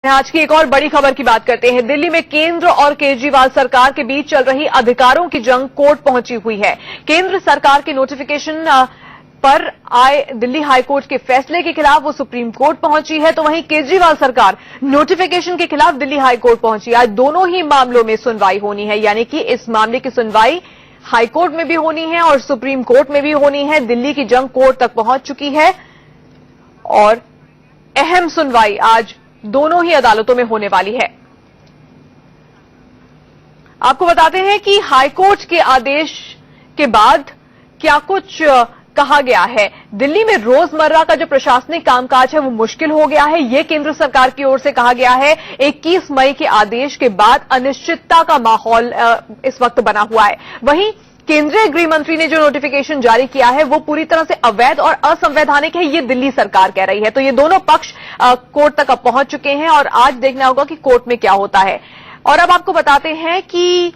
आज की एक और बड़ी खबर की बात करते हैं। दिल्ली में केंद्र और केजरीवाल सरकार के बीच चल रही अधिकारों की जंग कोर्ट पहुंची हुई है। केंद्र सरकार के नोटिफिकेशन पर आए दिल्ली हाईकोर्ट के फैसले के खिलाफ वो सुप्रीम कोर्ट पहुंची है, तो वहीं केजरीवाल सरकार नोटिफिकेशन के खिलाफ दिल्ली हाईकोर्ट पहुंची। आज दोनों ही मामलों में सुनवाई होनी है, यानी कि इस मामले की सुनवाई हाईकोर्ट में भी होनी है और सुप्रीम कोर्ट में भी होनी है। दिल्ली की जंग कोर्ट तक पहुंच चुकी है और अहम सुनवाई आज दोनों ही अदालतों में होने वाली है। आपको बताते हैं कि हाईकोर्ट के आदेश के बाद क्या कुछ कहा गया है। दिल्ली में रोजमर्रा का जो प्रशासनिक कामकाज है वो मुश्किल हो गया है, ये केंद्र सरकार की ओर से कहा गया है। 21 मई के आदेश के बाद अनिश्चितता का माहौल इस वक्त बना हुआ है। वहीं केंद्रीय गृह मंत्री ने जो नोटिफिकेशन जारी किया है वो पूरी तरह से अवैध और असंवैधानिक है, ये दिल्ली सरकार कह रही है। तो ये दोनों पक्ष कोर्ट तक अब पहुंच चुके हैं और आज देखना होगा कि कोर्ट में क्या होता है। और अब आपको बताते हैं कि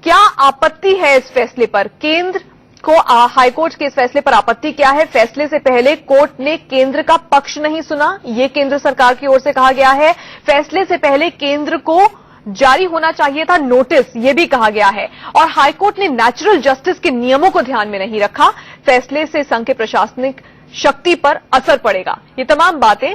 क्या आपत्ति है इस फैसले पर। केंद्र को हाईकोर्ट के इस फैसले पर आपत्ति क्या है। फैसले से पहले कोर्ट ने केंद्र का पक्ष नहीं सुना, ये केंद्र सरकार की ओर से कहा गया है। फैसले से पहले केंद्र को जारी होना चाहिए था नोटिस, यह भी कहा गया है। और हाईकोर्ट ने नेचुरल जस्टिस के नियमों को ध्यान में नहीं रखा। फैसले से संघ के प्रशासनिक शक्ति पर असर पड़ेगा। ये तमाम बातें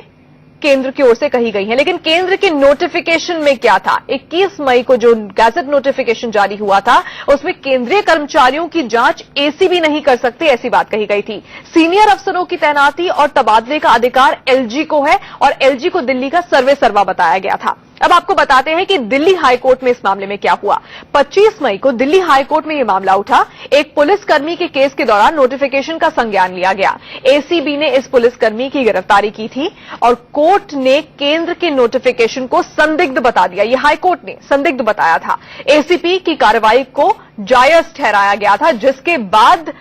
केंद्र की ओर से कही गई हैं। लेकिन केंद्र के नोटिफिकेशन में क्या था। 21 मई को जो गैजेट नोटिफिकेशन जारी हुआ था उसमें केंद्रीय कर्मचारियों की जांच एसीबी नहीं कर सकते, ऐसी बात कही गई थी। सीनियर अफसरों की तैनाती और तबादले का अधिकार एलजी को है और एलजी को दिल्ली का सर्वे सर्वा बताया गया था। अब आपको बताते हैं कि दिल्ली हाईकोर्ट में इस मामले में क्या हुआ। 25 मई को दिल्ली हाईकोर्ट में यह मामला उठा। एक पुलिसकर्मी के केस के दौरान नोटिफिकेशन का संज्ञान लिया गया। एसीबी ने इस पुलिसकर्मी की गिरफ्तारी की थी और कोर्ट ने केंद्र के नोटिफिकेशन को संदिग्ध बता दिया। यह हाईकोर्ट ने संदिग्ध बताया था। एसीपी की कार्रवाई को जायज ठहराया गया था, जिसके बाद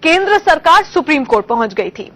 केंद्र सरकार सुप्रीम कोर्ट पहुंच गई थी।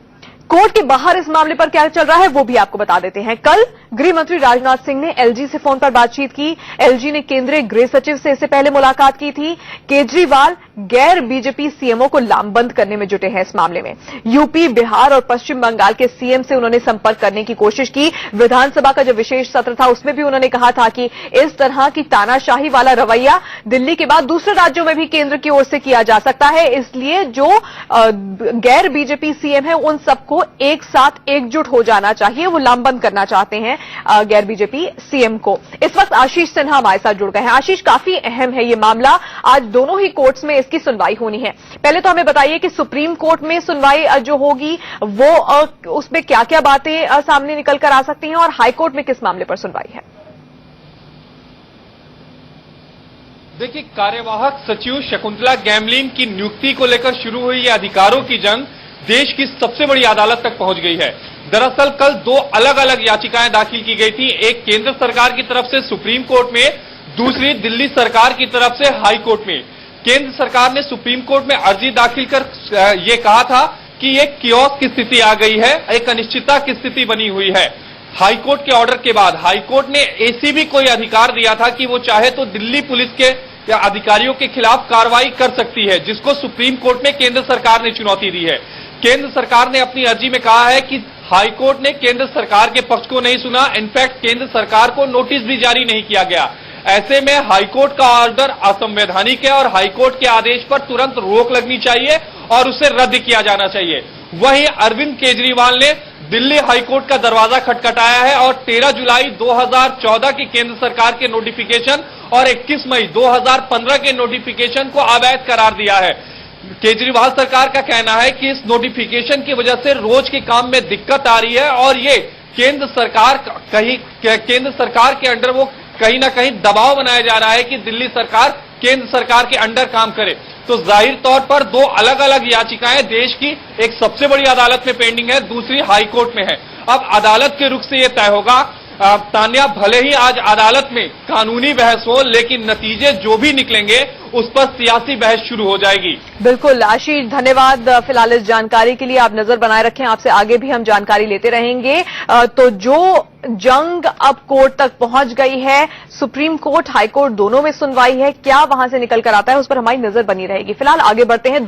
कोर्ट के बाहर इस मामले पर क्या चल रहा है वो भी आपको बता देते हैं। कल गृह मंत्री राजनाथ सिंह ने एलजी से फोन पर बातचीत की। एलजी ने केंद्रीय गृह सचिव से इससे पहले मुलाकात की थी। केजरीवाल गैर बीजेपी सीएमओ को लामबंद करने में जुटे हैं इस मामले में। यूपी, बिहार और पश्चिम बंगाल के सीएम से उन्होंने संपर्क करने की कोशिश की। विधानसभा का जो विशेष सत्र था उसमें भी उन्होंने कहा था कि इस तरह की तानाशाही वाला रवैया दिल्ली के बाद दूसरे राज्यों में भी केंद्र की ओर से किया जा सकता है, इसलिए जो गैर बीजेपी सीएम है उन सबको एक साथ एकजुट हो जाना चाहिए। वो लामबंद करना चाहते हैं गैर बीजेपी सीएम को। इस वक्त आशीष सिन्हा हमारे साथ जुड़ गए हैं। आशीष, काफी अहम है ये मामला, आज दोनों ही कोर्ट्स में इसकी सुनवाई होनी है। पहले तो हमें बताइए कि सुप्रीम कोर्ट में सुनवाई जो होगी वो उसमें क्या क्या बातें सामने निकल कर आ सकती हैं और हाईकोर्ट में किस मामले पर सुनवाई है। देखिए, कार्यवाहक सचिव शकुंतला गैमलीन की नियुक्ति को लेकर शुरू हुई ये अधिकारों की जंग देश की सबसे बड़ी अदालत तक पहुंच गई है। दरअसल कल दो अलग अलग याचिकाएं दाखिल की गई थी, एक केंद्र सरकार की तरफ से सुप्रीम कोर्ट में, दूसरी दिल्ली सरकार की तरफ से हाई कोर्ट में। केंद्र सरकार ने सुप्रीम कोर्ट में अर्जी दाखिल कर यह कहा था कि एक कियोस्क की स्थिति आ गई है, एक अनिश्चितता की स्थिति बनी हुई है। हाईकोर्ट के ऑर्डर के बाद हाईकोर्ट ने एसीबी को यह अधिकार दिया था कि वो चाहे तो दिल्ली पुलिस के या अधिकारियों के खिलाफ कार्रवाई कर सकती है, जिसको सुप्रीम कोर्ट में केंद्र सरकार ने चुनौती दी है। केंद्र सरकार ने अपनी अर्जी में कहा है कि हाईकोर्ट ने केंद्र सरकार के पक्ष को नहीं सुना, इनफैक्ट केंद्र सरकार को नोटिस भी जारी नहीं किया गया। ऐसे में हाईकोर्ट का ऑर्डर असंवैधानिक है और हाईकोर्ट के आदेश पर तुरंत रोक लगनी चाहिए और उसे रद्द किया जाना चाहिए। वहीं अरविंद केजरीवाल ने दिल्ली हाईकोर्ट का दरवाजा खटखटाया है और 13 जुलाई 2014 की केंद्र सरकार के नोटिफिकेशन और 21 मई 2015 के नोटिफिकेशन को अवैध करार दिया है। केजरीवाल सरकार का कहना है कि इस नोटिफिकेशन की वजह से रोज के काम में दिक्कत आ रही है और ये केंद्र सरकार के अंडर वो कहीं ना कहीं दबाव बनाया जा रहा है कि दिल्ली सरकार केंद्र सरकार के अंडर काम करे। तो जाहिर तौर पर दो अलग अलग याचिकाएं देश की एक सबसे बड़ी अदालत में पेंडिंग है, दूसरी हाईकोर्ट में है। अब अदालत के रुख से यह तय होगा। तान्या, भले ही आज अदालत में कानूनी बहस हो, लेकिन नतीजे जो भी निकलेंगे उस पर सियासी बहस शुरू हो जाएगी। बिल्कुल आशीष, धन्यवाद फिलहाल इस जानकारी के लिए। आप नजर बनाए रखें, आपसे आगे भी हम जानकारी लेते रहेंगे। तो जो जंग अब कोर्ट तक पहुंच गई है, सुप्रीम कोर्ट हाई कोर्ट दोनों में सुनवाई है, क्या वहां से निकल कर आता है उस पर हमारी नजर बनी रहेगी। फिलहाल आगे बढ़ते हैं।